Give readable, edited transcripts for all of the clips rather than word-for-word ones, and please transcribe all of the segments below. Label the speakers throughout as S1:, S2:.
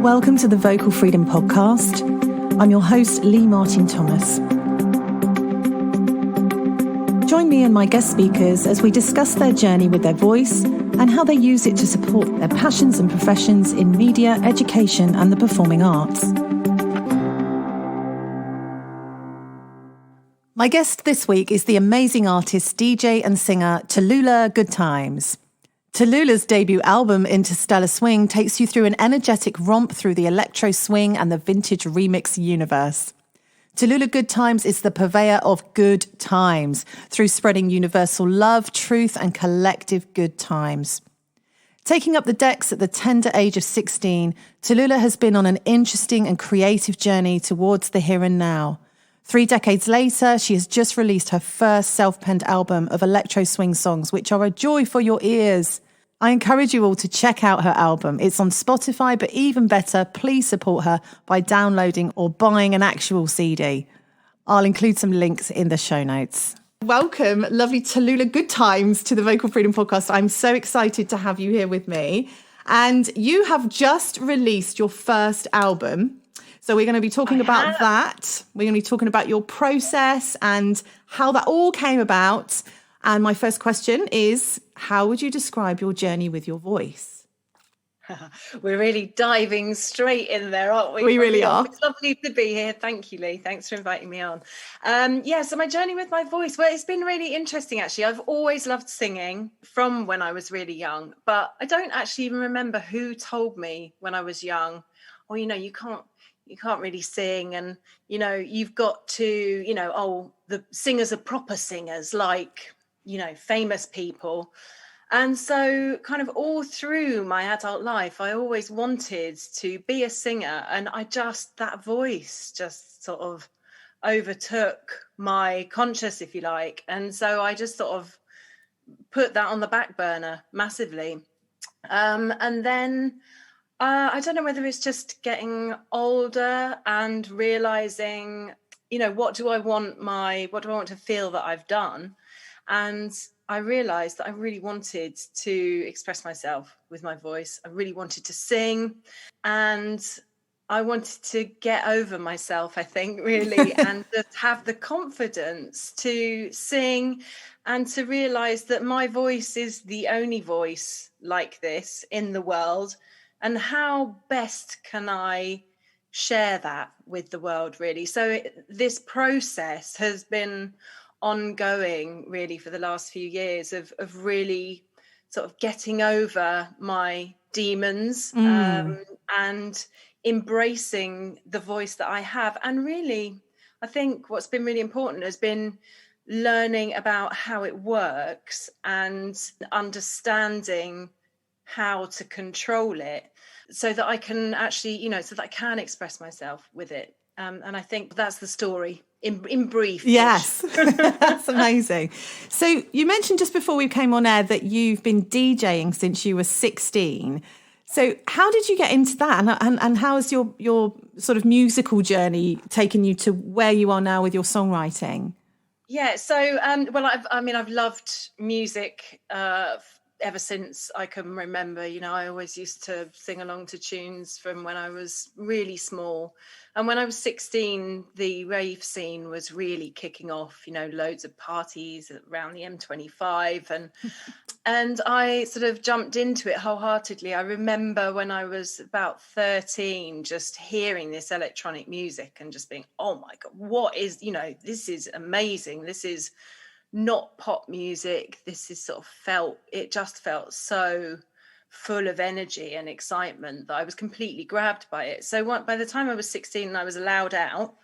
S1: Welcome to the Vocal Freedom Podcast. I'm your host, Lee Martin Thomas. Join me and my guest speakers as we discuss their journey with their voice and how they use it to support their passions and professions in media, education, and the performing arts. My guest this week is the amazing artist, DJ and singer Tallulah Goodtimes. Tallulah's debut album, Interstellar Swing, takes you through an energetic romp through the electro-swing and the vintage remix universe. Tallulah Goodtimes is the purveyor of good times through spreading universal love, truth, and collective good times. Taking up the decks at the tender age of 16, Tallulah has been on an interesting and creative journey towards the here and now. 3 decades later, she has just released her first self-penned album of electro-swing songs, which are a joy for your ears. I encourage you all to check out her album. It's on Spotify, but even better, please support her by downloading or buying an actual CD. I'll include some links in the show notes. Welcome, lovely Tallulah Goodtimes, to the Vocal Freedom Podcast. I'm so excited to have you here with me. And you have just released your first album. So we're going to be talking about that. We're going to be talking about your process and how that all came about. And my first question is, how would you describe your journey with your voice?
S2: We're really diving straight in there, aren't we?
S1: We really are.
S2: It's lovely to be here. Thank you, Lee. Thanks for inviting me on. So my journey with my voice, well, it's been really interesting, actually. I've always loved singing from when I was really young, but I don't actually even remember who told me when I was young, oh, you can't really sing, and you've got to, the singers are proper singers, like famous people. And so kind of all through my adult life, I always wanted to be a singer, and that voice just sort of overtook my conscious, if you like. And so I just sort of put that on the back burner massively. And then I don't know whether it's just getting older and realizing, what do I want to feel that I've done? And I realized that I really wanted to express myself with my voice. I really wanted to sing, and I wanted to get over myself, I think, really, and just have the confidence to sing and to realize that my voice is the only voice like this in the world. And how best can I share that with the world, really? So this process has been ongoing, really, for the last few years of really sort of getting over my demons and embracing the voice that I have. And really, I think what's been really important has been learning about how it works and understanding how to control it, so that I can actually, so that I can express myself with it. And I think that's the story in brief.
S1: Yes, that's amazing. So you mentioned just before we came on air that you've been DJing since you were 16. So how did you get into that? And how has your sort of musical journey taken you to where you are now with your songwriting?
S2: Yeah, so, I've loved music ever since I can remember. I always used to sing along to tunes from when I was really small. And when I was 16, the rave scene was really kicking off, loads of parties around the M25. And I sort of jumped into it wholeheartedly. I remember when I was about 13, just hearing this electronic music and just being, oh my God, what is, this is amazing. This is not pop music. This is it just felt so full of energy and excitement that I was completely grabbed by it. So by the time I was 16 and I was allowed out,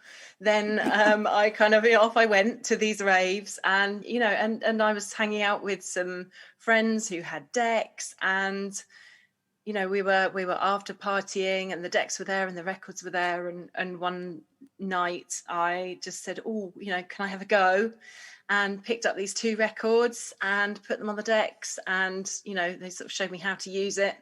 S2: then I kind of off I went to these raves, and and I was hanging out with some friends who had decks, and we were after partying, and the decks were there and the records were there, and one night I just said, can I have a go? And picked up these 2 records and put them on the decks, and they sort of showed me how to use it,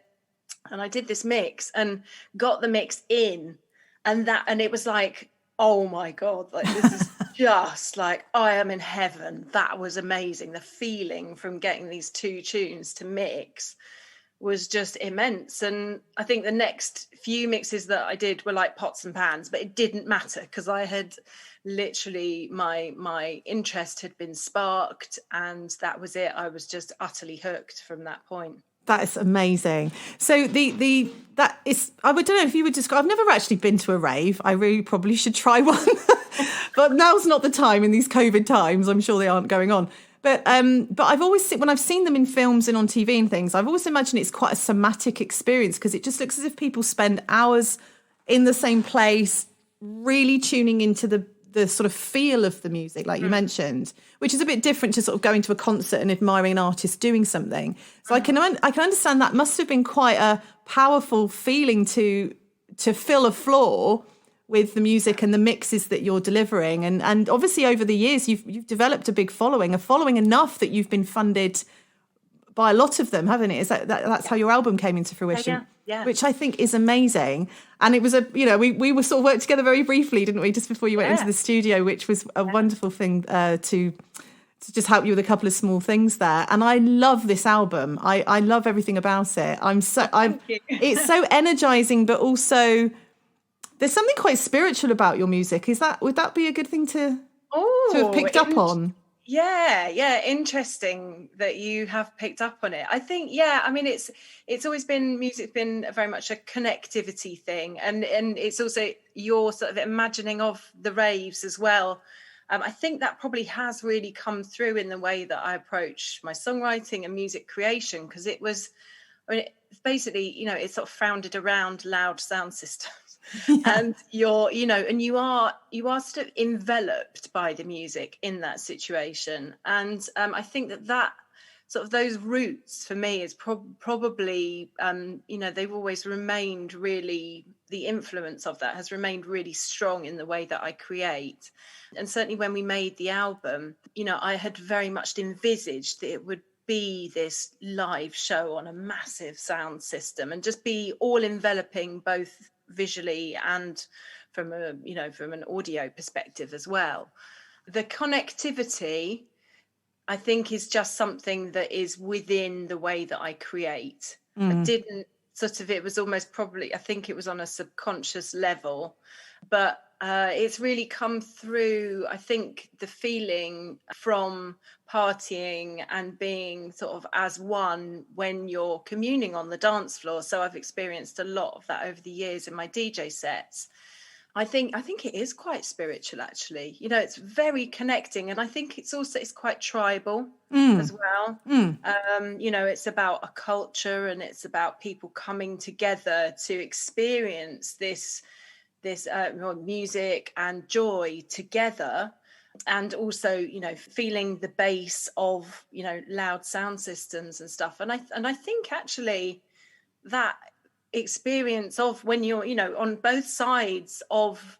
S2: and I did this mix and got the mix in, and it was like, oh my God, like this is just like I am in heaven. That was amazing. The feeling from getting these 2 tunes to mix was just immense. And I think the next few mixes that I did were like pots and pans, but it didn't matter because I had literally my interest had been sparked, and that was it. I was just utterly hooked from that point.
S1: That is amazing. So that is, I don't know if you would describe, I've never actually been to a rave. I really probably should try one, but now's not the time in these COVID times. I'm sure they aren't going on. But I've always seen, when I've seen them in films and on TV and things, I've always imagined it's quite a somatic experience because it just looks as if people spend hours in the same place, really tuning into the sort of feel of the music, like you mentioned, which is a bit different to sort of going to a concert and admiring an artist doing something. So I can understand that must have been quite a powerful feeling to fill a floor with the music and the mixes that you're delivering. And obviously over the years, you've developed a big following enough that you've been funded by a lot of them, haven't it? That's how your album came into fruition, which I think is amazing. And it was we were sort of worked together very briefly, didn't we, just before you went into the studio, which was a wonderful thing to just help you with a couple of small things there. And I love this album. I love everything about it. It's so energizing, but also there's something quite spiritual about your music. Would that be a good thing to have picked up on?
S2: Yeah, interesting that you have picked up on it. I think, I mean, it's always been, music's been very much a connectivity thing, and it's also your sort of imagining of the raves as well. I think that probably has really come through in the way that I approach my songwriting and music creation, because it's basically, it's sort of founded around loud sound systems. And you are sort of enveloped by the music in that situation. And I think that sort of those roots for me is probably, they've always remained really, the influence of that has remained really strong in the way that I create. And certainly when we made the album, I had very much envisaged that it would be this live show on a massive sound system and just be all enveloping, both visually and from an audio perspective as well. The connectivity, I think, is just something that is within the way that I create. I didn't it was almost probably, I think it was on a subconscious level, but it's really come through, I think, the feeling from partying and being sort of as one when you're communing on the dance floor. So I've experienced a lot of that over the years in my DJ sets. I think it is quite spiritual, actually. It's very connecting, and I think it's quite tribal as well. It's about a culture, and it's about people coming together to experience this music and joy together, and also feeling the bass of loud sound systems and stuff. And I think actually that experience of when you're on both sides of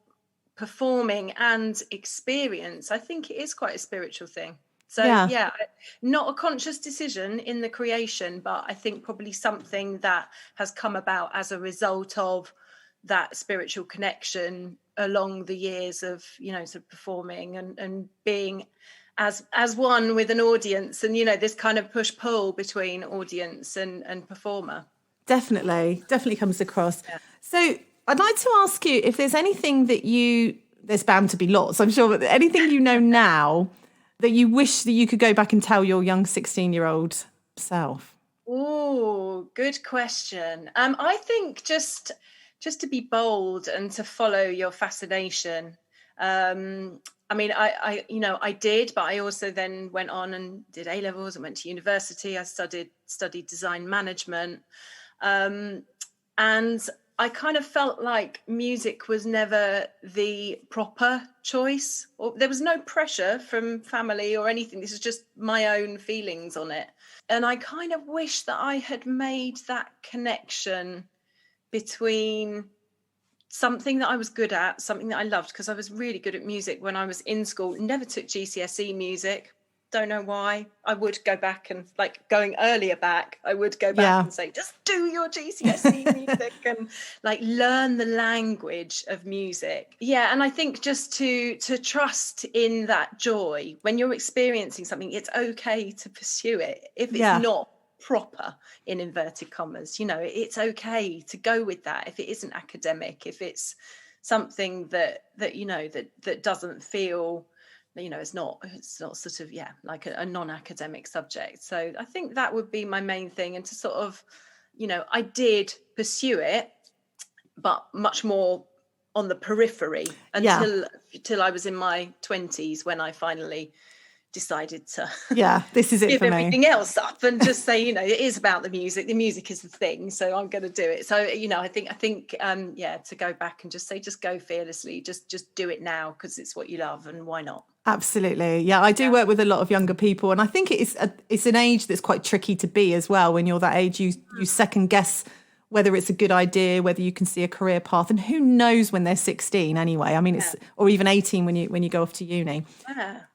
S2: performing and experience, I think it is quite a spiritual thing. So not a conscious decision in the creation, but I think probably something that has come about as a result of that spiritual connection along the years of sort of performing and being as one with an audience, and this kind of push-pull between audience and performer. Definitely comes across. So I'd like to ask you if there's anything that there's bound to be lots, I'm sure, but anything now that you wish that you could go back and tell your young 16-year-old self? Oh, good question. I think just to be bold and to follow your fascination. I mean, I did, but I also then went on and did A-levels and went to university. I studied design management. And I kind of felt like music was never the proper choice, or there was no pressure from family or anything. This is just my own feelings on it. And I kind of wish that I had made that connection between something that I was good at, something that I loved, because I was really good at music when I was in school. Never took GCSE music. Don't know why. I would go back and, like, going earlier back, I would go back and say, just do your GCSE music and like learn the language of music. Yeah. And I think just to trust in that joy when you're experiencing something, it's okay to pursue it if it's not proper, in inverted commas. You know, it's okay to go with that if it isn't academic, if it's something that you know, that doesn't feel, you know, it's not sort of, like a non-academic subject. So I think that would be my main thing. And to sort of, you know, I did pursue it, but much more on the periphery until I was in my 20s, when I finally decided to
S1: this is it
S2: give
S1: for me.
S2: everything else up and just say, you know, it is about the music is the thing, so I'm going to do it. So, you know, I think to go back and just say, just go fearlessly, just do it now, because it's what you love, and why not?
S1: Absolutely. I do work with a lot of younger people, and I think it's an age that's quite tricky to be as well. When you're that age, you second guess whether it's a good idea, whether you can see a career path, and who knows when they're 16 anyway. I mean, it's, or even 18 when you go off to uni.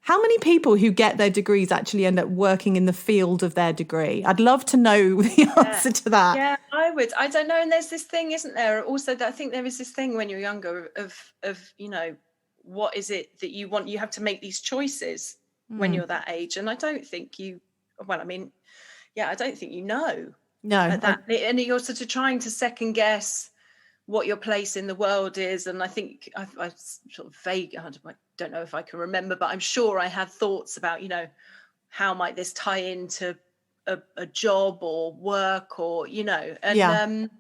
S1: How many people who get their degrees actually end up working in the field of their degree? I'd love to know the answer to that.
S2: Yeah, I would. I don't know. And there's this thing, isn't there? Also, that I think there is this thing when you're younger of, you know, what is it that you want? You have to make these choices when you're that age. And I don't think I don't think you know.
S1: No.
S2: And you're sort of trying to second guess what your place in the world is. And I think I sort of vague, I don't know if I can remember, but I'm sure I had thoughts about, you know, how might this tie into a job or work, or, you know, and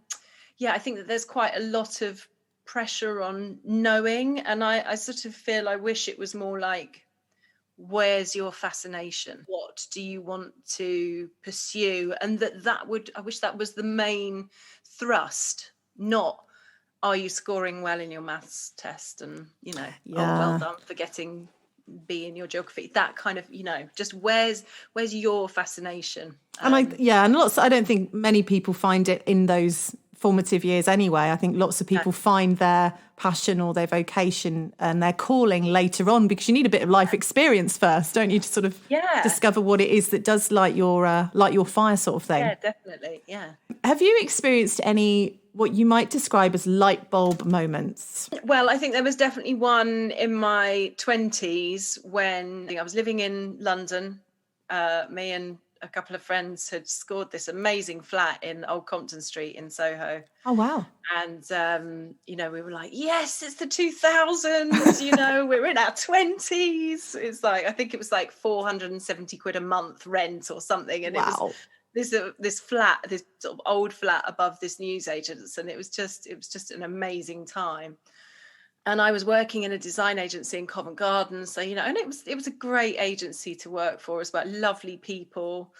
S2: I think that there's quite a lot of pressure on knowing. And I sort of feel, I wish it was more like, where's your fascination? What do you want to pursue? And I wish that was the main thrust, not, are you scoring well in your maths test? And, you know, well done for getting B in your geography. That kind of, you know, just where's your fascination?
S1: And I don't think many people find it in those formative years anyway. I think lots of people find their passion or their vocation and their calling later on, because you need a bit of life experience first, don't you, to sort of discover what it is that does light your fire, sort of thing.
S2: Yeah, definitely. Yeah.
S1: Have you experienced any, what you might describe as light bulb moments?
S2: Well, I think there was definitely one in my 20s when I was living in London. Me and a couple of friends had scored this amazing flat in Old Compton Street in Soho.
S1: Oh, wow.
S2: And, you know, we were like, yes, it's the 2000s, you know, we're in our 20s. It's like, I think it was like 470 quid a month rent or something. And it was this flat, this sort of old flat above this newsagent's. And it was just an amazing time. And I was working in a design agency in Covent Garden. So, you know, and it was a great agency to work for as well, lovely people.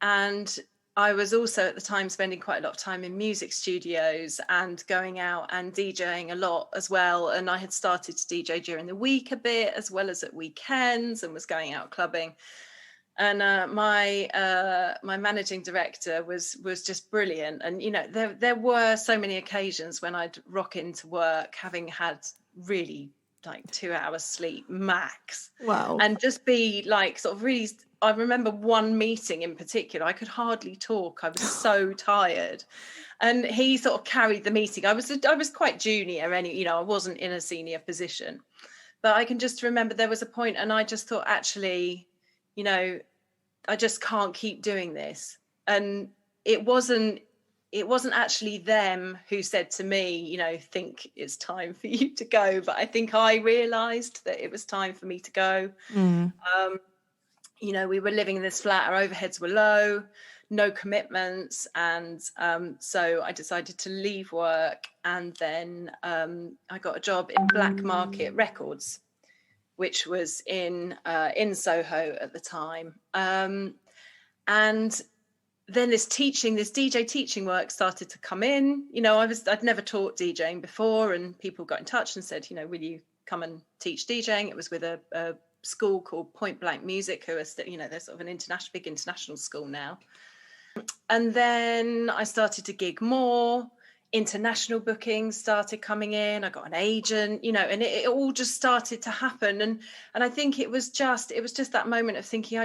S2: And I was also at the time spending quite a lot of time in music studios and going out and DJing a lot as well. And I had started to DJ during the week a bit, as well as at weekends, and was going out clubbing. And my managing director was just brilliant. And, you know, there were so many occasions when I'd rock into work having had really like 2 hours sleep max.
S1: Wow.
S2: And just be like sort of really, I remember one meeting in particular, I could hardly talk. I was so tired. And he sort of carried the meeting. I was quite junior, you know, I wasn't in a senior position. But I can just remember there was a point and I just thought, actually, you know, I just can't keep doing this. And it wasn't actually them who said to me, you know, think it's time for you to go. But I think I realised that it was time for me to go. You know, we were living in this flat, our overheads were low, no commitments. And so I decided to leave work. And then I got a job in Black Market Records, which was in Soho at the time. And then this DJ teaching work started to come in. You know, I'd never taught DJing before, and people got in touch and said, you know, will you come and teach DJing? It was with a school called Point Blank Music, who are, you know, they're sort of an big international school now. And then I started to gig more. International bookings started coming in. I got an agent, you know, and it all just started to happen. And I think it was just that moment of thinking,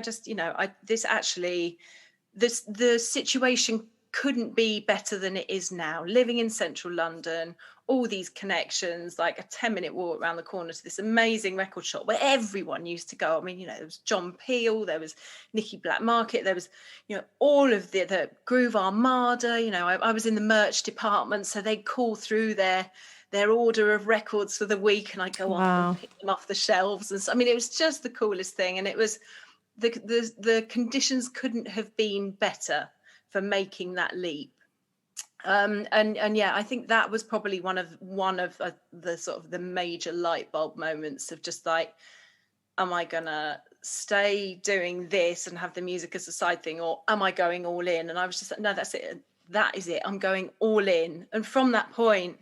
S2: the situation couldn't be better than it is now. Living in central London, all these connections, like a 10-minute walk around the corner to this amazing record shop where everyone used to go. I mean, there was John Peel, there was Nicky Black Market, there was, all of the Groove Armada. I was in the merch department, so they'd call through their order of records for the week, and I'd go off and pick them off the shelves. And so, I mean, it was just the coolest thing. And it was the conditions couldn't have been better for making that leap. And yeah, I think that was probably one of the sort of the major light bulb moments of just like, am I gonna stay doing this and have the music as a side thing, or am I going all in? And I was just like, no, that's it. That is it. I'm going all in. And from that point,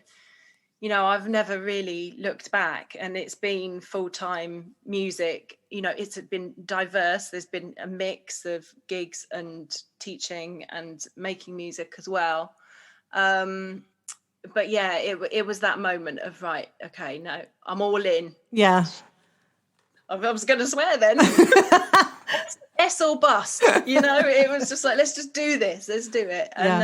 S2: I've never really looked back, and it's been full-time music. It's been diverse. There's been a mix of gigs and teaching and making music as well. But yeah, it was that moment of, right, okay, no, I'm all in.
S1: Yeah.
S2: I was going to swear then. Yes or bust, it was just like, let's just do this, let's do it. And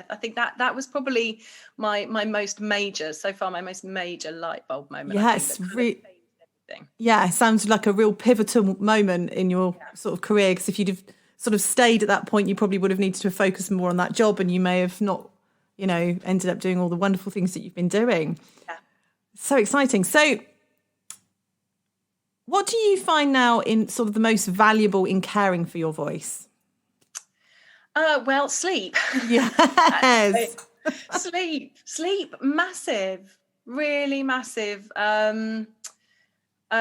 S2: I think that was probably my most major light bulb moment.
S1: Yes, yeah, it sounds like a real pivotal moment in your sort of career, because if you'd have sort of stayed at that point, you probably would have needed to focus more on that job, and you may have not ended up doing all the wonderful things that you've been doing.
S2: Yeah.
S1: So exciting. So what do you find now in sort of the most valuable in caring for your voice?
S2: Well, sleep.
S1: Yes.
S2: Sleep, massive, really massive.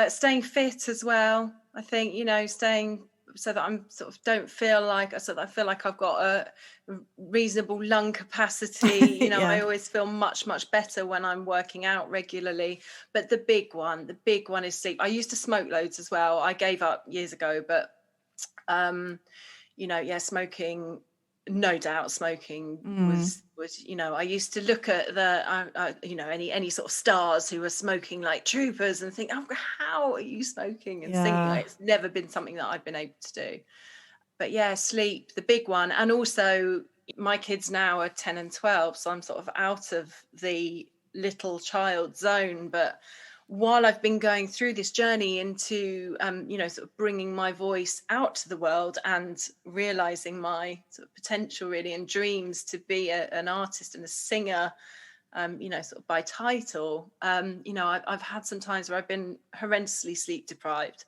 S2: Staying fit as well. I think, staying so that I'm sort of I feel like I've got a reasonable lung capacity. I always feel much, much better when I'm working out regularly. But the big one is sleep. I used to smoke loads as well. I gave up years ago, but smoking, no doubt smoking was I used to look at any sort of stars who were smoking like troopers and think, oh, how are you smoking and singing? It's never been something that I've been able to do. But yeah, sleep, the big one. And also my kids now are 10 and 12, so I'm sort of out of the little child zone. But while I've been going through this journey into, sort of bringing my voice out to the world and realizing my sort of potential really and dreams to be an artist and a singer, sort of by title, I've had some times where I've been horrendously sleep deprived,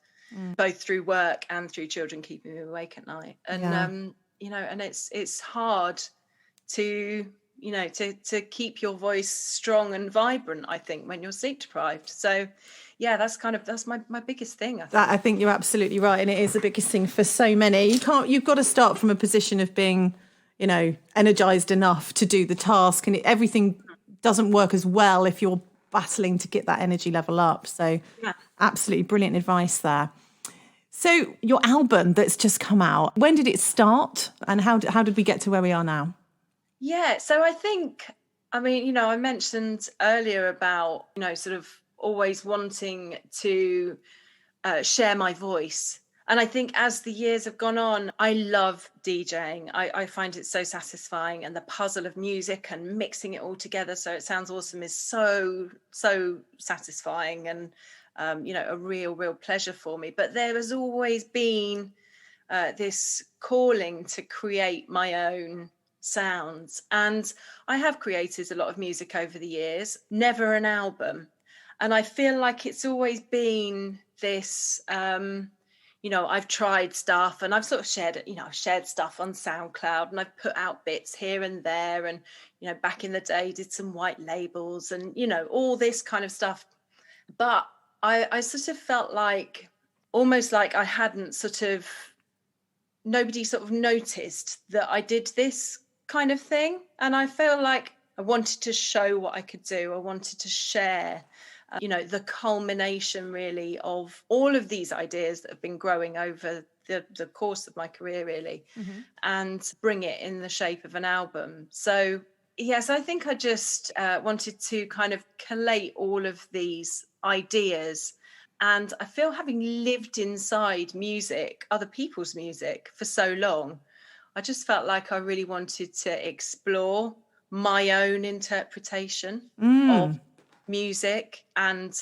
S2: both through work and through children keeping me awake at night. And, and it's hard to keep your voice strong and vibrant, I think, when you're sleep deprived. So yeah, that's my biggest thing.
S1: I think you're absolutely right. And it is the biggest thing for so many. You've got to start from a position of being, energized enough to do the task, and everything doesn't work as well if you're battling to get that energy level up. So absolutely brilliant advice there. So your album that's just come out, when did it start, and how did we get to where we are now?
S2: Yeah, so I think, I mentioned earlier about, sort of always wanting to share my voice. And I think as the years have gone on, I love DJing. I find it so satisfying, and the puzzle of music and mixing it all together so it sounds awesome is so, so satisfying and, a real pleasure for me. But there has always been this calling to create my own sounds, and I have created a lot of music over the years, never an album. And I feel like it's always been this I've tried stuff, and I've sort of shared stuff on SoundCloud, and I've put out bits here and there, and back in the day did some white labels and all this kind of stuff. But I sort of felt like almost like I hadn't nobody sort of noticed that I did this kind of thing. And I feel like I wanted to show what I could do. I wanted to share, the culmination really of all of these ideas that have been growing over the course of my career, really, and bring it in the shape of an album. So, yes, I think I just wanted to kind of collate all of these ideas. And I feel, having lived inside music, other people's music, for so long, I just felt like I really wanted to explore my own interpretation of music. And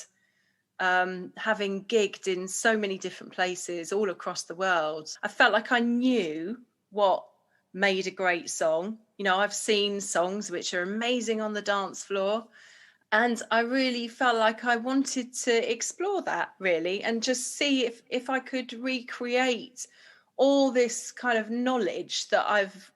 S2: having gigged in so many different places all across the world, I felt like I knew what made a great song. You know, I've seen songs which are amazing on the dance floor, and I really felt like I wanted to explore that, really, and just see if I could recreate all this kind of knowledge that I've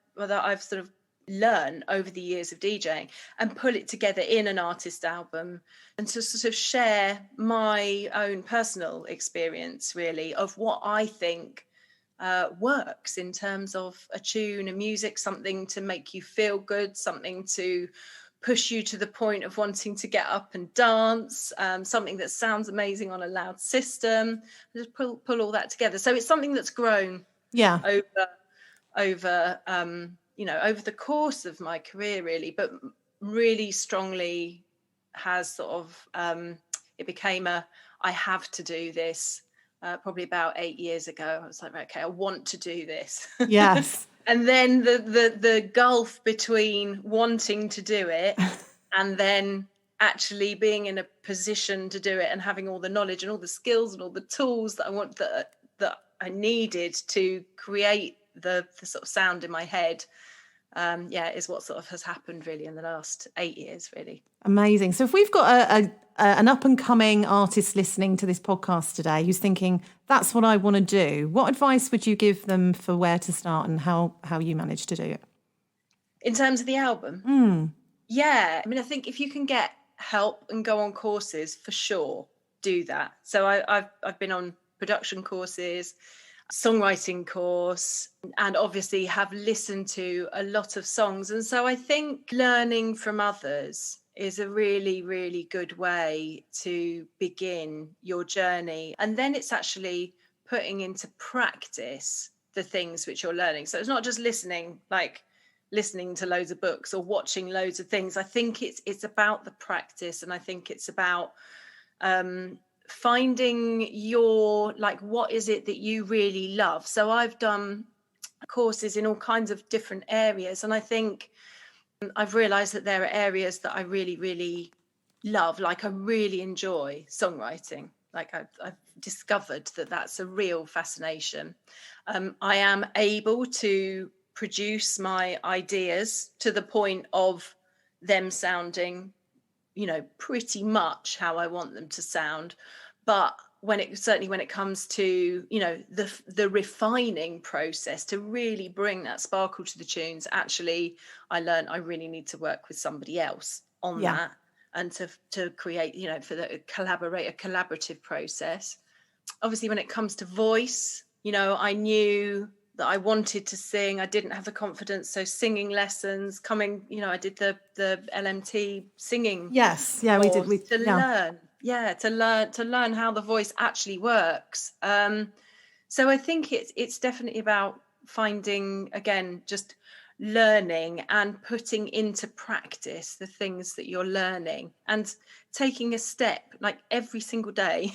S2: sort of learned over the years of DJing, and pull it together in an artist album, and to sort of share my own personal experience, really, of what I think works in terms of a tune, a music, something to make you feel good, something to push you to the point of wanting to get up and dance, something that sounds amazing on a loud system. Just pull all that together. So it's something that's grown over you know, over the course of my career, really, but really strongly has sort of it became I have to do this probably about 8 years ago. I was like, okay, I want to do this.
S1: Yes.
S2: And then the gulf between wanting to do it and then actually being in a position to do it, and having all the knowledge and all the skills and all the tools that I needed to create the sort of sound in my head, is what sort of has happened really in the last 8 years, really.
S1: Amazing. So if we've got an up and coming artist listening to this podcast today who's thinking, that's what I want to do, what advice would you give them for where to start and how you managed to do it?
S2: In terms of the album? Yeah. I mean, I think if you can get help and go on courses, for sure, do that. So I've been on production courses, songwriting course, and obviously have listened to a lot of songs. And so I think learning from others is a really, really good way to begin your journey. And then it's actually putting into practice the things which you're learning. So it's not just listening to loads of books or watching loads of things. I think it's about the practice, and I think it's about finding your, like, what is it that you really love. So I've done courses in all kinds of different areas, and I think I've realized that there are areas that I really, really love. Like, I really enjoy songwriting. Like, I've discovered that that's a real fascination. I am able to produce my ideas to the point of them sounding, you know, pretty much how I want them to sound. But when it comes to, you know, the refining process to really bring that sparkle to the tunes, actually, I learned I really need to work with somebody else on that, and to create, you know, for the collaborative process. Obviously, when it comes to voice, you know, I knew that I wanted to sing. I didn't have the confidence. So singing lessons I did the LMT singing.
S1: Yes. Yeah, we did.
S2: To learn how the voice actually works. So I think it's definitely about finding, again, just learning and putting into practice the things that you're learning, and taking a step, like every single day,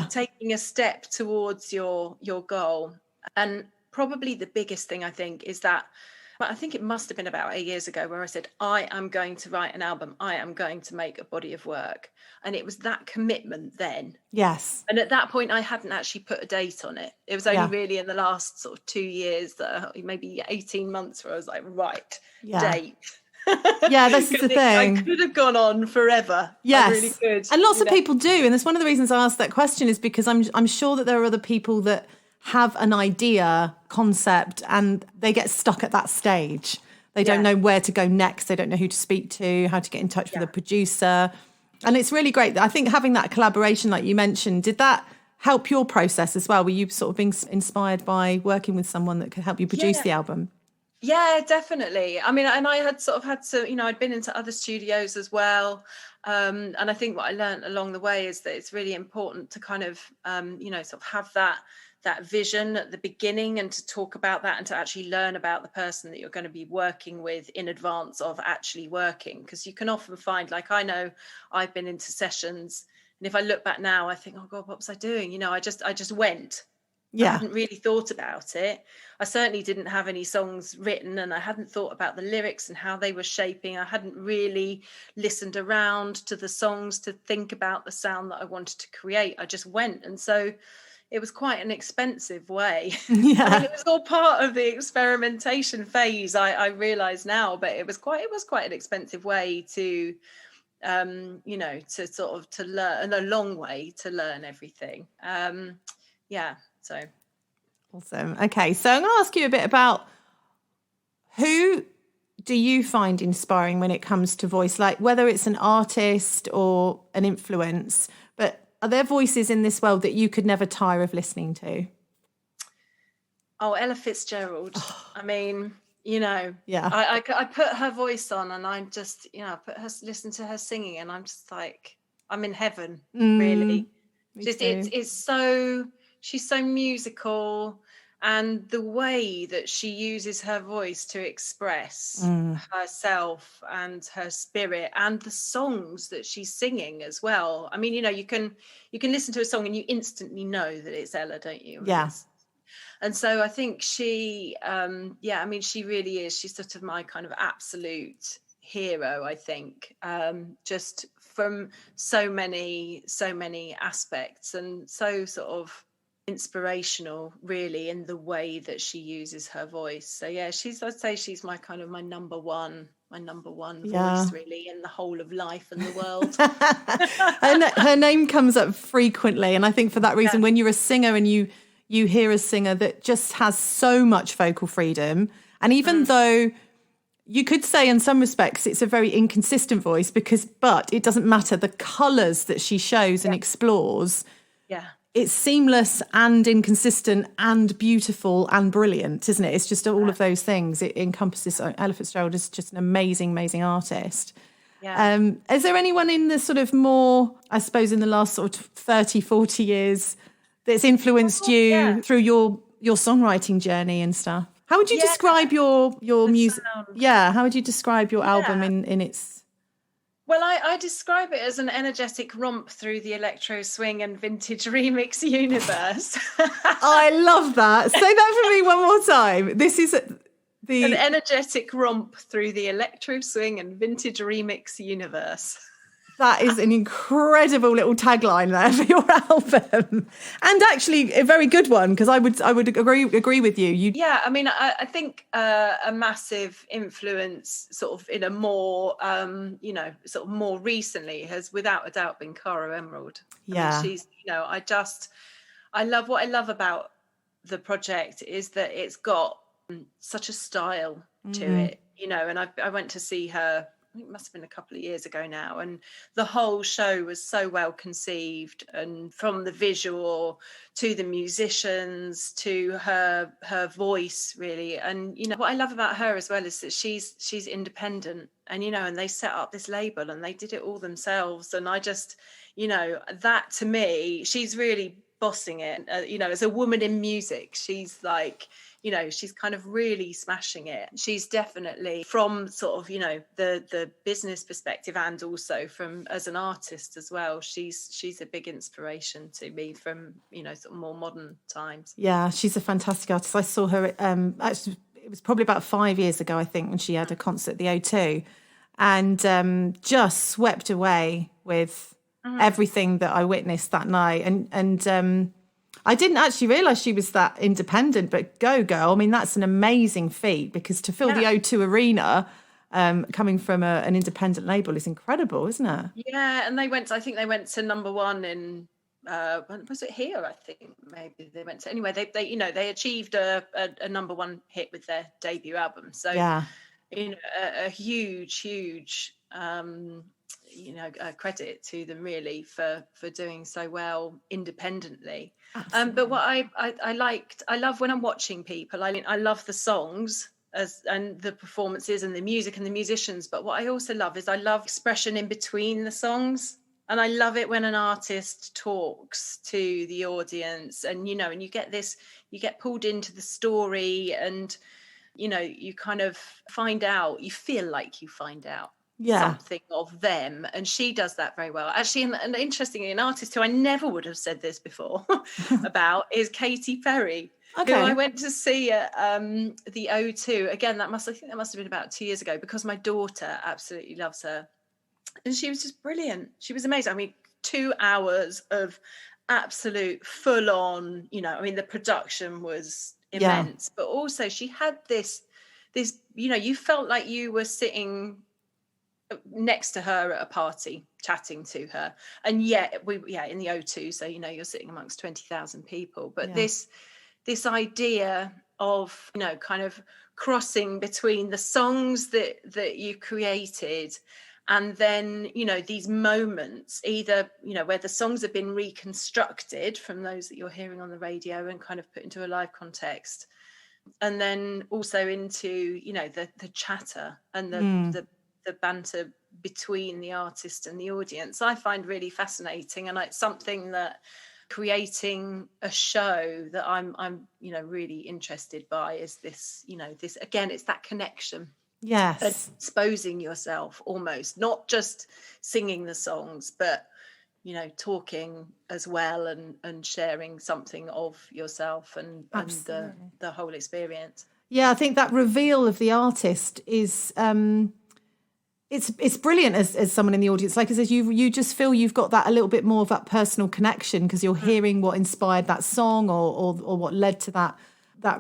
S2: taking a step towards your goal. And probably the biggest thing, I think, is that, but I think it must have been about 8 years ago, where I said, I am going to write an album. I am going to make a body of work. And it was that commitment then.
S1: Yes.
S2: And at that point, I hadn't actually put a date on it. It was only really in the last sort of 2 years, maybe 18 months, where I was like, right, date.
S1: Yeah, this is the thing.
S2: I could have gone on forever.
S1: Yes,
S2: I really could.
S1: And lots of people do. And that's one of the reasons I asked that question, is because I'm sure that there are other people that have an idea, concept, and they get stuck at that stage. They don't know where to go next. They don't know who to speak to, how to get in touch with a producer. And it's really great. I think having that collaboration, like you mentioned, did that help your process as well? Were you sort of being inspired by working with someone that could help you produce the album?
S2: Yeah, definitely. I mean, and I had to, you know, I'd been into other studios as well. And I think what I learned along the way is that it's really important to kind of, you know, sort of have that vision at the beginning, and to talk about that, and to actually learn about the person that you're going to be working with in advance of actually working. Because you can often find, like, I know I've been into sessions, and if I look back now, I think, oh God, what was I doing? You know, I just went. I
S1: Yeah.
S2: hadn't really thought about it. I certainly didn't have any songs written, and I hadn't thought about the lyrics and how they were shaping. I hadn't really listened around to the songs to think about the sound that I wanted to create. I just went. And so it was quite an expensive way.
S1: Yeah.
S2: I mean, it was all part of the experimentation phase, I realise now, but it was quite an expensive way to to sort of to learn, a long way to learn everything. So
S1: Awesome. Okay, so I'm going to ask you a bit about who do you find inspiring when it comes to voice, like whether it's an artist or an influence, but are there voices in this world that you could never tire of listening to?
S2: Oh, Ella Fitzgerald. I mean, yeah, I put her voice on and I'm just, listen to her singing and I'm just like, I'm in heaven, really. She's so musical, and the way that she uses her voice to express herself and her spirit and the songs that she's singing as well. I mean, you can listen to a song and you instantly know that it's Ella, don't you?
S1: Yeah.
S2: And so I think she, she really is. She's sort of my kind of absolute hero, I think, just from so many aspects, and so sort of inspirational, really, in the way that she uses her voice. So yeah, I'd say she's my number one voice, really, in the whole of life and the world.
S1: Her name comes up frequently, and I think for that reason, when you're a singer and you hear a singer that just has so much vocal freedom, and even though you could say in some respects it's a very inconsistent voice, but it doesn't matter, the colours that she shows and explores, it's seamless and inconsistent and beautiful and brilliant, isn't it? It's just all of those things. It encompasses. Ella Fitzgerald is just an amazing artist. Is there anyone in the sort of more, I suppose, in the last sort of 30, 40 years that's influenced you through your songwriting journey and stuff? How would you describe your music?
S2: Sound.
S1: Yeah, how would you describe your album in its...
S2: Well, I describe it as an energetic romp through the electro-swing and vintage remix universe.
S1: I love that. Say that for me one more time. This is an
S2: energetic romp through the electro-swing and vintage remix universe.
S1: That is an incredible little tagline there for your album, and actually a very good one, because I would agree with you.
S2: I mean, I think a massive influence, sort of in a more sort of more recently, has without a doubt been Cara Emerald. I mean, she's I love what I love about the project is that it's got such a style to it, and I went to see her, I think it must have been a couple of years ago now, and the whole show was so well conceived, and from the visual to the musicians to her voice, really. And what I love about her as well is that she's independent, and and they set up this label and they did it all themselves, and I just that, to me, she's really bossing it. As a woman in music, she's like, she's kind of really smashing it. She's definitely, from sort of, the business perspective, and also from as an artist as well, she's a big inspiration to me from, sort of more modern times.
S1: Yeah, she's a fantastic artist. I saw her, actually, it was probably about 5 years ago, I think, when she had a concert at the O2, and just swept away with everything that I witnessed that night. And I didn't actually realise she was that independent, but go girl. I mean, that's an amazing feat, because to fill the O2 arena coming from an independent label is incredible, isn't it?
S2: Yeah, and I think they went to number one in, was it here? I think maybe they went to, anyway, they achieved a number one hit with their debut album. So, a huge, credit to them, really, for doing so well independently. But what I love when I'm watching people, I love the songs and the performances and the music and the musicians, but what I also love is I love expression in between the songs, and I love it when an artist talks to the audience, and and you get pulled into the story, and you kind of you feel like you find out something of them, and she does that very well. Actually, and interestingly, an artist who I never would have said this before about is Katy Perry. Who I went to see at the O2. Again, I think that must have been about 2 years ago, because my daughter absolutely loves her. And she was just brilliant. She was amazing. I mean, 2 hours of absolute full on, the production was immense, but also she had this, you felt like you were sitting next to her at a party chatting to her. And yet in the O2, so you're sitting amongst 20,000 people, but this idea of kind of crossing between the songs that you created, and then these moments, either where the songs have been reconstructed from those that you're hearing on the radio and kind of put into a live context, and then also into the chatter and the banter between the artist and the audience, I find really fascinating. And it's something that creating a show that I'm really interested by, is this this, again, it's that connection.
S1: Yes,
S2: exposing yourself, almost not just singing the songs, but talking as well, and sharing something of yourself and the whole experience.
S1: Yeah, I think that reveal of the artist is it's brilliant as someone in the audience. Like I said, you just feel you've got that a little bit more of that personal connection, because you're hearing what inspired that song or what led to that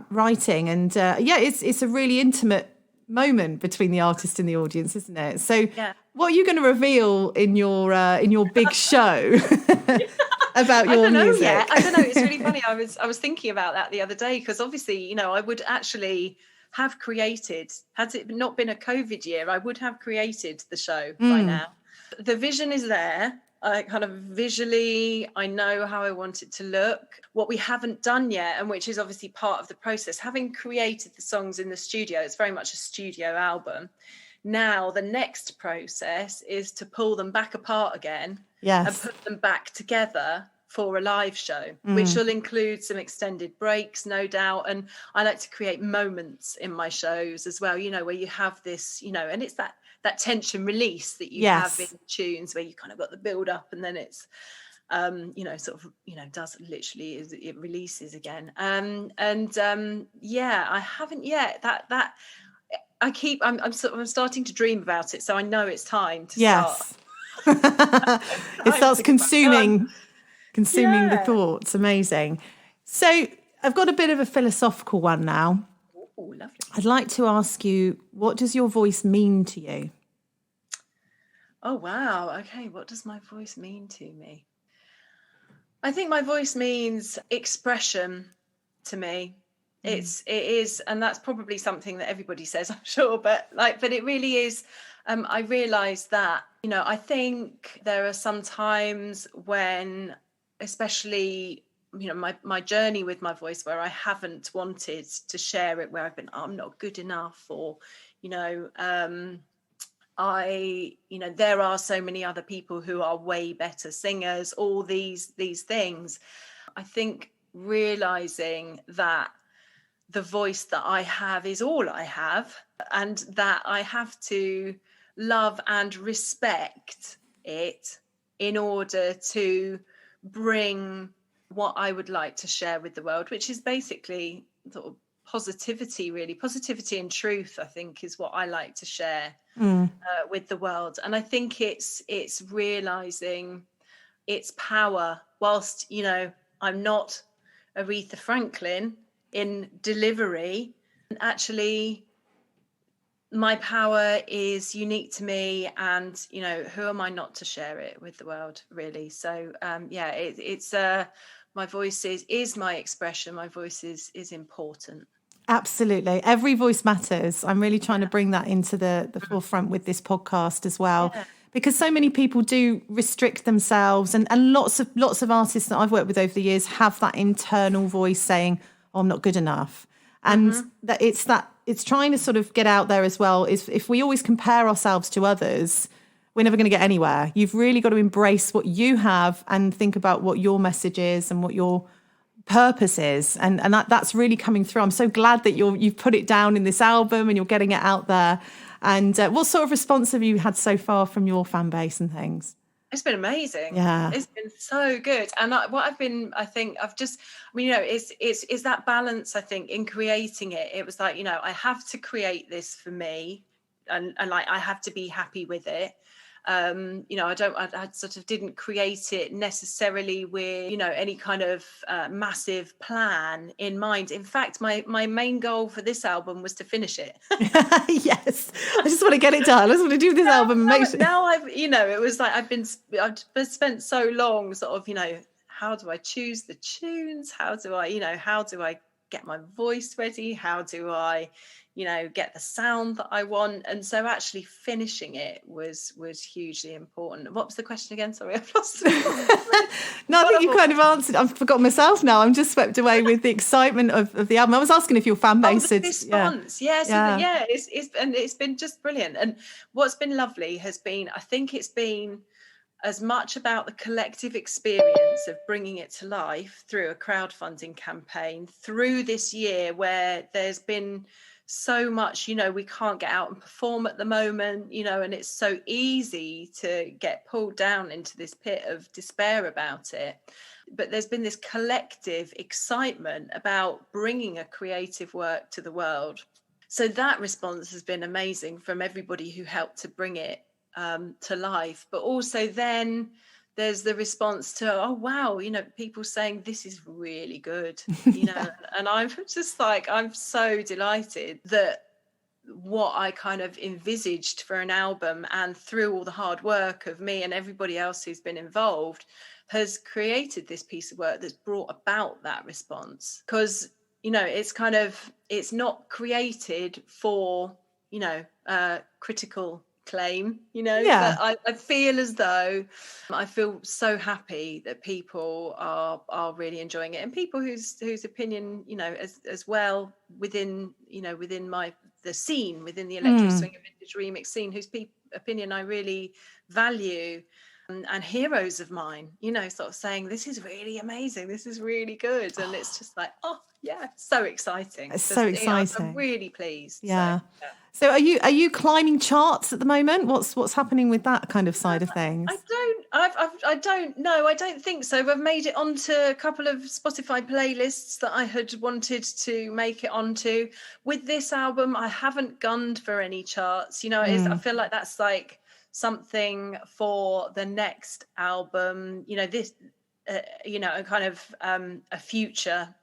S1: writing. And it's a really intimate moment between the artist and the audience, isn't it? So what are you going to reveal in your big show about your music?
S2: I don't know. It's really funny. I was thinking about that the other day, because obviously, I would actually have created, had it not been a COVID year, I would have created the show by now. The vision is there. I kind of visually, I know how I want it to look. What we haven't done yet, and which is obviously part of the process, having created the songs in the studio, it's very much a studio album. Now the next process is to pull them back apart again and put them back together for a live show, which will include some extended breaks, no doubt. And I like to create moments in my shows as well, where you have this, and it's that tension release that you have in tunes, where you kind of got the build up, and then it's does literally, it releases again. I haven't yet. That I'm starting to dream about it, so I know it's time to start.
S1: It starts consuming the thoughts. Amazing. So I've got a bit of a philosophical one now.
S2: Oh, lovely.
S1: I'd like to ask you, what does your voice mean to you?
S2: Oh, wow. Okay. What does my voice mean to me? I think my voice means expression to me. It is, and that's probably something that everybody says, I'm sure, but it really is. I realise that, I think there are some times when, especially, my journey with my voice, where I haven't wanted to share it, where I've been, I'm not good enough, or, there are so many other people who are way better singers, all these things. I think realising that the voice that I have is all I have, and that I have to love and respect it in order to bring what I would like to share with the world, which is basically sort of positivity, really. Positivity and truth, I think, is what I like to share with the world. And I think it's realising its power, whilst, I'm not Aretha Franklin in delivery. Actually, my power is unique to me, and who am I not to share it with the world, really? So it's my voice is my expression. My voice is important.
S1: Absolutely, every voice matters. I'm really trying to bring that into the forefront with this podcast as well, because so many people do restrict themselves, and lots of artists that I've worked with over the years have that internal voice saying, oh, I'm not good enough. And that it's trying to sort of get out there as well. Is if we always compare ourselves to others, we're never going to get anywhere. You've really got to embrace what you have and think about what your message is and what your purpose is. And that's really coming through. I'm so glad that you've put it down in this album and you're getting it out there. And what sort of response have you had so far from your fan base and things?
S2: It's been amazing.
S1: Yeah,
S2: it's been so good. And it's that balance. I think in creating it, it was like, I have to create this for me, and like I have to be happy with it. I sort of didn't create it necessarily with, any kind of massive plan in mind. In fact, my main goal for this album was to finish it.
S1: Yes, I just want to get it done. I just want to do this album.
S2: Now it was like I've spent so long sort of, how do I choose the tunes? How do I get my voice ready? How do I get the sound that I want? And so actually finishing it was hugely important. What was the question again? Sorry, I've lost it.
S1: No, I think you kind of answered. I've forgotten myself now. I'm just swept away with the excitement of the album. I was asking if your fan base
S2: the response. It's been just brilliant. And what's been lovely has been, I think it's been as much about the collective experience of bringing it to life through a crowdfunding campaign through this year, where there's been so much, we can't get out and perform at the moment, and it's so easy to get pulled down into this pit of despair about it. But there's been this collective excitement about bringing a creative work to the world. So that response has been amazing from everybody who helped to bring it to life. But also then there's the response to, oh wow, people saying this is really good, and I'm just like, I'm so delighted that what I kind of envisaged for an album, and through all the hard work of me and everybody else who's been involved, has created this piece of work that's brought about that response. Because it's not created for critical claim, but I feel as though I feel so happy that people are really enjoying it, and people whose opinion, as well within the scene, within the electro-swing and vintage remix scene, whose opinion I really value, and heroes of mine, sort of saying this is really amazing, this is really good, and it's just like, oh yeah, so exciting.
S1: It's so exciting.
S2: I'm really pleased.
S1: Yeah. So are you climbing charts at the moment? What's happening with that kind of side of things?
S2: I don't know. I don't think so. I've made it onto a couple of Spotify playlists that I had wanted to make it onto. With this album, I haven't gunned for any charts. I feel like that's like something for the next album. This, a kind of a future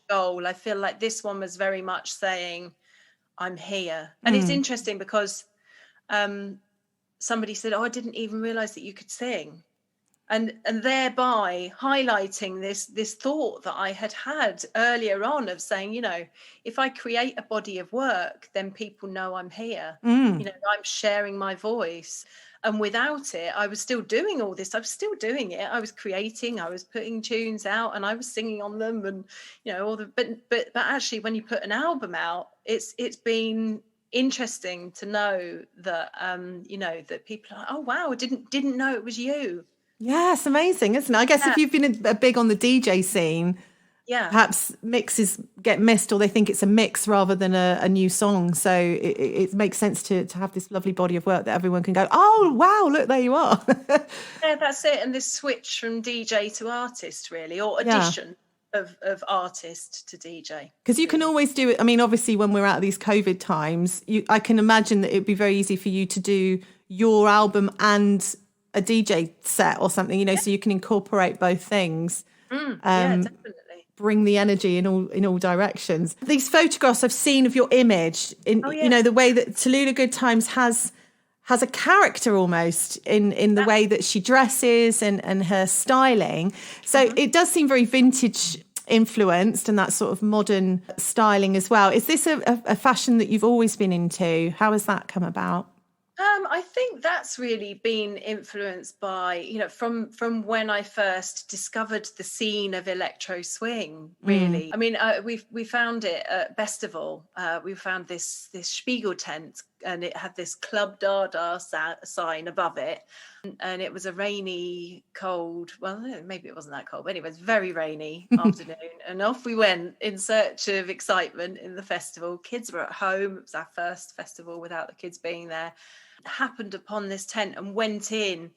S2: goal. I feel like this one was very much saying, I'm here. And it's interesting because somebody said, oh, I didn't even realize that you could sing, and thereby highlighting this thought that I had earlier on of saying, if I create a body of work, then people know I'm here. I'm sharing my voice. And without it, I was still doing all this. I was still doing it. I was creating, I was putting tunes out, and I was singing on them, and but actually when you put an album out, it's been interesting to know that that people are like, oh wow, didn't know it was you.
S1: Yeah, it's amazing, isn't it? I guess if you've been a big on the DJ scene, perhaps mixes get missed, or they think it's a mix rather than a new song. So it makes sense to have this lovely body of work that everyone can go, oh, wow, look, there you are.
S2: Yeah, that's it. And this switch from DJ to artist, really, or addition of artist to DJ.
S1: Because you can always do it. I mean, obviously, when we're out of these COVID times, I can imagine that it'd be very easy for you to do your album and a DJ set or something, so you can incorporate both things.
S2: Yeah, definitely.
S1: Bring the energy in all directions. These photographs I've seen of your image in the way that Tallulah Goodtimes has a character almost in the way that she dresses and her styling. So it does seem very vintage influenced, and that sort of modern styling as well. Is this a fashion that you've always been into? How has that come about?
S2: I think that's really been influenced by, from when I first discovered the scene of electro-swing, really. I mean, we found it at Festival. We found this Spiegel tent and it had this Club Dada sign above it. And it was a rainy, cold, well, maybe it wasn't that cold, but anyway, it was very rainy afternoon. And off we went in search of excitement in the festival. Kids were at home. It was our first festival without the kids being there. Happened upon this tent and went in.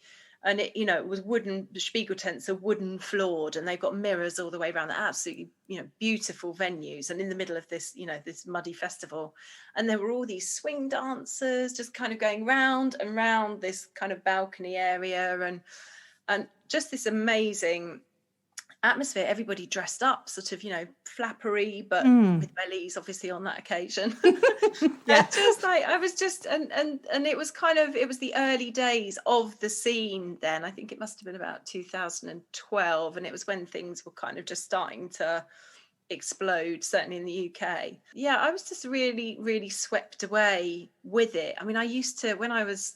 S2: And it, it was wooden, the Spiegel tents are wooden floored, and they've got mirrors all the way around. They're absolutely, beautiful venues. And in the middle of this, this muddy festival, and there were all these swing dancers just kind of going round and round this kind of balcony area, and just this amazing atmosphere. Everybody dressed up, sort of, flappery, but with bellies, obviously, on that occasion.
S1: Yeah.
S2: Just like I was just, and it was it was the early days of the scene then. I think it must have been about 2012, and it was when things were kind of just starting to explode, certainly in the UK. Yeah, I was just really, really swept away with it. I mean, I used to, when I was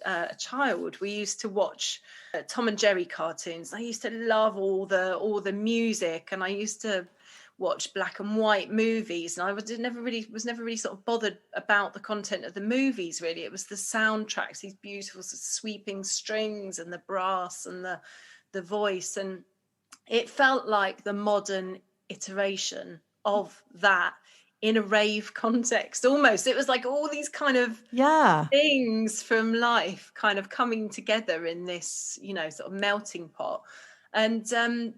S2: a child, we used to watch Tom and Jerry cartoons. I used to love all the music, and I used to watch black and white movies, and I was never really sort of bothered about the content of the movies. Really, it was the soundtracks, these beautiful sort of sweeping strings and the brass and the voice, and it felt like the modern iteration of that in a rave context. Almost, it was like all these kind of things from life kind of coming together in this, sort of melting pot. And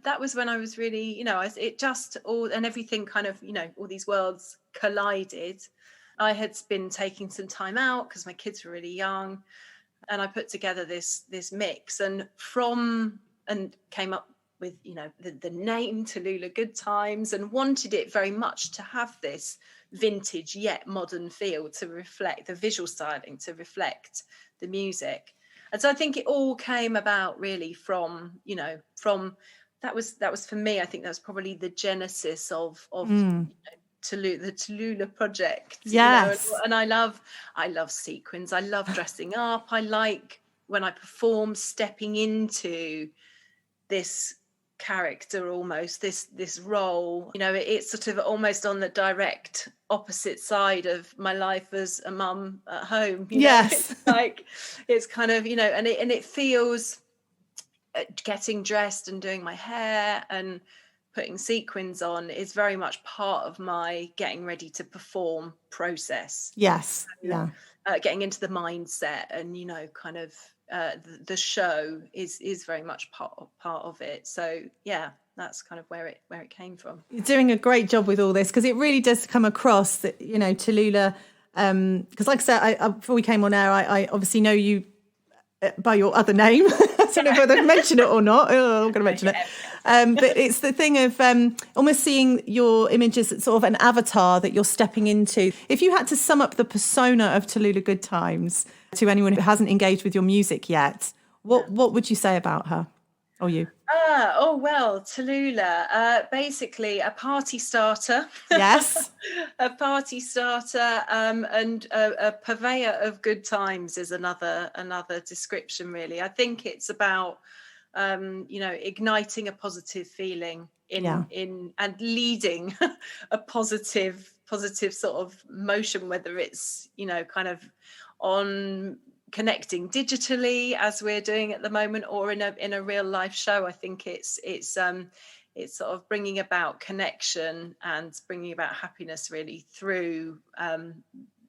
S2: that was when I was really, it just all, and everything kind of, all these worlds collided. I had been taking some time out because my kids were really young, and I put together this mix, and came up with, the name Tallulah Goodtimes, and wanted it very much to have this vintage yet modern feel, to reflect the visual styling, to reflect the music. And so I think it all came about really from that was for me, I think that was probably the genesis of the Tallulah project.
S1: Yes.
S2: And I love sequins. I love dressing up. I like, when I perform, stepping into this character, almost this role. It's sort of almost on the direct opposite side of my life as a mum at home.
S1: Yes.
S2: It's like, it's kind of, and it feels, getting dressed and doing my hair and putting sequins on is very much part of my getting ready to perform process.
S1: Yes. Yeah.
S2: Getting into the mindset, and kind of the show is very much part of it. So yeah, that's kind of where it came from.
S1: You're doing a great job with all this, because it really does come across that, Tallulah, because like I said, before we came on air, I obviously know you by your other name. I don't know whether to mention it or not. I'm going to mention it. But it's the thing of almost seeing your images as sort of an avatar that you're stepping into. If you had to sum up the persona of Tallulah Goodtimes to anyone who hasn't engaged with your music yet, what would you say about her or you?
S2: Well, Tallulah, basically a party starter.
S1: Yes.
S2: A party starter, and a purveyor of good times is another description, really. I think it's about igniting a positive feeling in and leading a positive sort of motion, whether it's kind of on connecting digitally, as we're doing at the moment, or in a real life show. I think it's sort of bringing about connection and bringing about happiness, really, through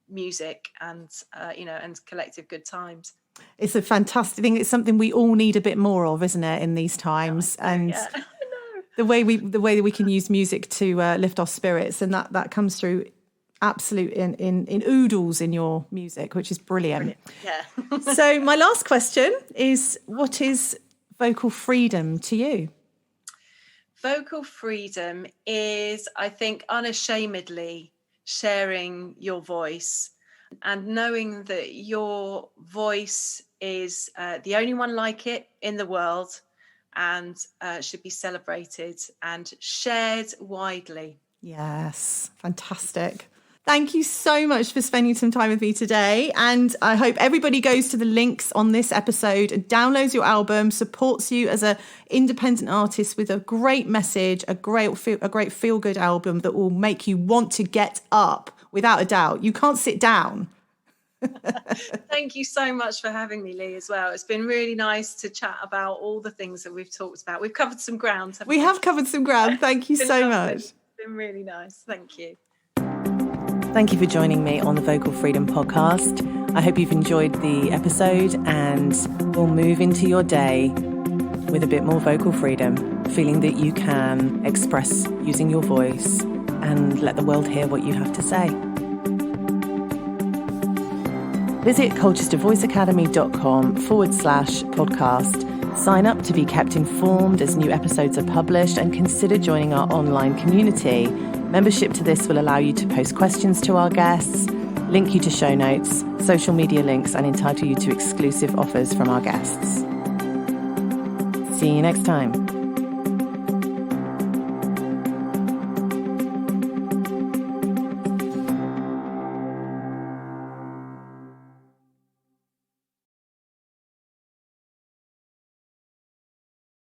S2: music and and collective good times.
S1: It's a fantastic thing. It's something we all need a bit more of, isn't it, in these times? And the way that we can use music to lift our spirits, and that comes through absolute in oodles in your music, which is brilliant.
S2: Yeah.
S1: So my last question is, what is vocal freedom to you?
S2: Vocal freedom is, I think, unashamedly sharing your voice and knowing that your voice is the only one like it in the world, and should be celebrated and shared widely.
S1: Yes, fantastic. Thank you so much for spending some time with me today. And I hope everybody goes to the links on this episode and downloads your album, supports you as an independent artist with a great message, a great feel-good album that will make you want to get up, without a doubt. You can't sit down.
S2: Thank you so much for having me, Lee, as well. It's been really nice to chat about all the things that we've talked about. We've covered some ground.
S1: We have covered some ground. Thank you so much.
S2: It's been really nice. Thank you.
S1: Thank you for joining me on the Vocal Freedom Podcast. I hope you've enjoyed the episode, and we'll move into your day with a bit more vocal freedom, feeling that you can express using your voice and let the world hear what you have to say. Visit colchestervoiceacademy.com/podcast. Sign up to be kept informed as new episodes are published, and consider joining our online community. Membership to this will allow you to post questions to our guests, link you to show notes, social media links, and entitle you to exclusive offers from our guests. See you next time.